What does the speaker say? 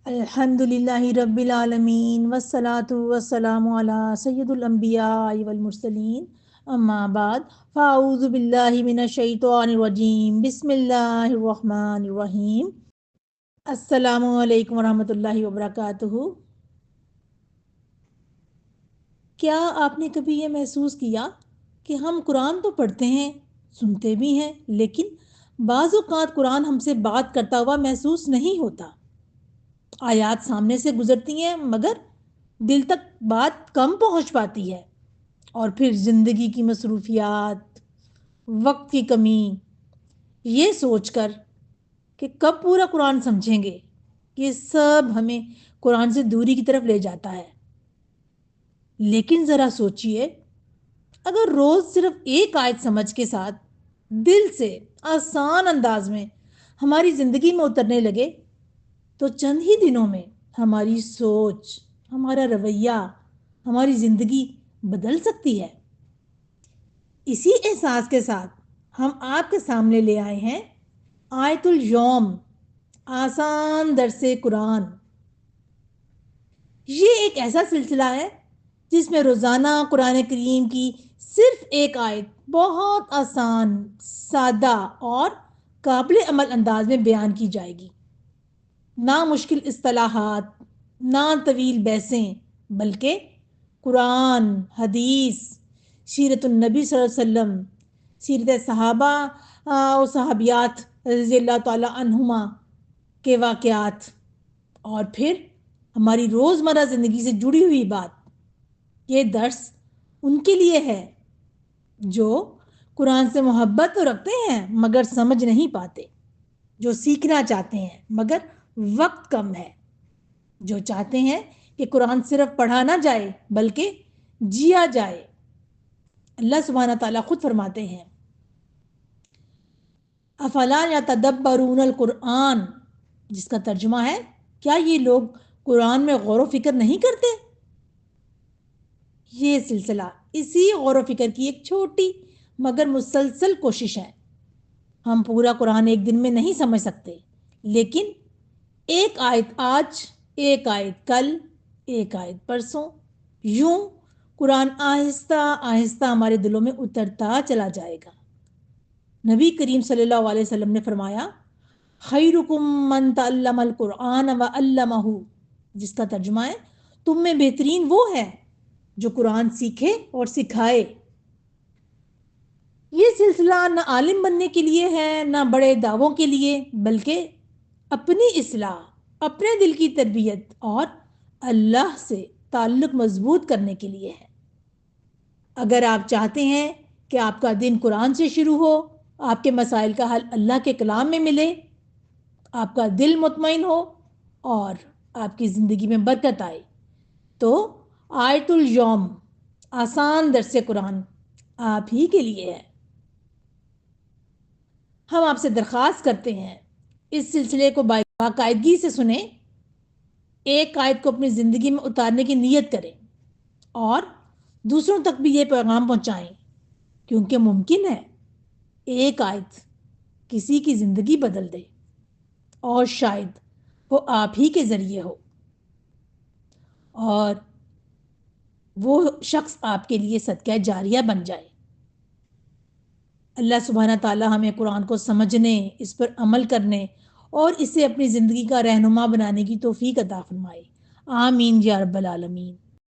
الحمد للہ رب العالمین والصلاة والسلام علی سید الانبیاء والمرسلین اما بعد فاعوذ باللہ من الشیطان الرجیم بسم اللہ الرحمن الرحیم السلام علیکم ورحمۃ اللہ وبرکاتہ۔ کیا آپ نے کبھی یہ محسوس کیا کہ ہم قرآن تو پڑھتے ہیں، سنتے بھی ہیں، لیکن بعض اوقات قرآن ہم سے بات کرتا ہوا محسوس نہیں ہوتا؟ آیات سامنے سے گزرتی ہیں مگر دل تک بات کم پہنچ پاتی ہے، اور پھر زندگی کی مصروفیات، وقت کی کمی، یہ سوچ کر کہ کب پورا قرآن سمجھیں گے، یہ سب ہمیں قرآن سے دوری کی طرف لے جاتا ہے۔ لیکن ذرا سوچئے، اگر روز صرف ایک آیت سمجھ کے ساتھ دل سے آسان انداز میں ہماری زندگی میں اترنے لگے تو چند ہی دنوں میں ہماری سوچ، ہمارا رویہ، ہماری زندگی بدل سکتی ہے۔ اسی احساس کے ساتھ ہم آپ کے سامنے لے آئے ہیں آیت الیوم، آسان درس قرآن۔ یہ ایک ایسا سلسلہ ہے جس میں روزانہ قرآن کریم کی صرف ایک آیت بہت آسان، سادہ اور قابل عمل انداز میں بیان کی جائے گی۔ نہ مشکل اصطلاحات، نہ طویل بحثیں، بلکہ قرآن، حدیث، سیرت النبی صلی اللہ علیہ وسلم، سیرت صحابہ و صحابیات رضی اللہ تعالی عنہما کے واقعات، اور پھر ہماری روزمرہ زندگی سے جڑی ہوئی بات۔ یہ درس ان کے لیے ہے جو قرآن سے محبت تو رکھتے ہیں مگر سمجھ نہیں پاتے، جو سیکھنا چاہتے ہیں مگر وقت کم ہے، جو چاہتے ہیں کہ قرآن صرف پڑھا نہ جائے بلکہ جیا جائے۔ اللہ سبحانہ تعالیٰ خود فرماتے ہیں افلا یتدبرون القرآن، جس کا ترجمہ ہے کیا یہ لوگ قرآن میں غور و فکر نہیں کرتے؟ یہ سلسلہ اسی غور و فکر کی ایک چھوٹی مگر مسلسل کوشش ہے۔ ہم پورا قرآن ایک دن میں نہیں سمجھ سکتے، لیکن ایک آیت آج، ایک آیت کل، ایک آیت پرسوں، یوں قرآن آہستہ آہستہ ہمارے دلوں میں اترتا چلا جائے گا۔ نبی کریم صلی اللہ علیہ وسلم نے فرمایا خیرکم من تعلم القرآن وعلمہ، جس کا ترجمہ ہے تم میں بہترین وہ ہے جو قرآن سیکھے اور سکھائے۔ یہ سلسلہ نہ عالم بننے کے لیے ہے، نہ بڑے دعووں کے لیے، بلکہ اپنی اصلاح، اپنے دل کی تربیت اور اللہ سے تعلق مضبوط کرنے کے لیے ہے۔ اگر آپ چاہتے ہیں کہ آپ کا دن قرآن سے شروع ہو، آپ کے مسائل کا حل اللہ کے کلام میں ملے، آپ کا دل مطمئن ہو اور آپ کی زندگی میں برکت آئے، تو آیت الیوم، آسان درس قرآن آپ ہی کے لیے ہے۔ ہم آپ سے درخواست کرتے ہیں اس سلسلے کو باقاعدگی سے سنیں، ایک آیت کو اپنی زندگی میں اتارنے کی نیت کریں اور دوسروں تک بھی یہ پیغام پہنچائیں، کیونکہ ممکن ہے ایک آیت کسی کی زندگی بدل دے، اور شاید وہ آپ ہی کے ذریعے ہو، اور وہ شخص آپ کے لیے صدقہ جاریہ بن جائے۔ اللہ سبحانہ تعالی ہمیں قرآن کو سمجھنے، اس پر عمل کرنے اور اسے اپنی زندگی کا رہنما بنانے کی توفیق عطا فرمائے۔ آمین یا رب العالمین۔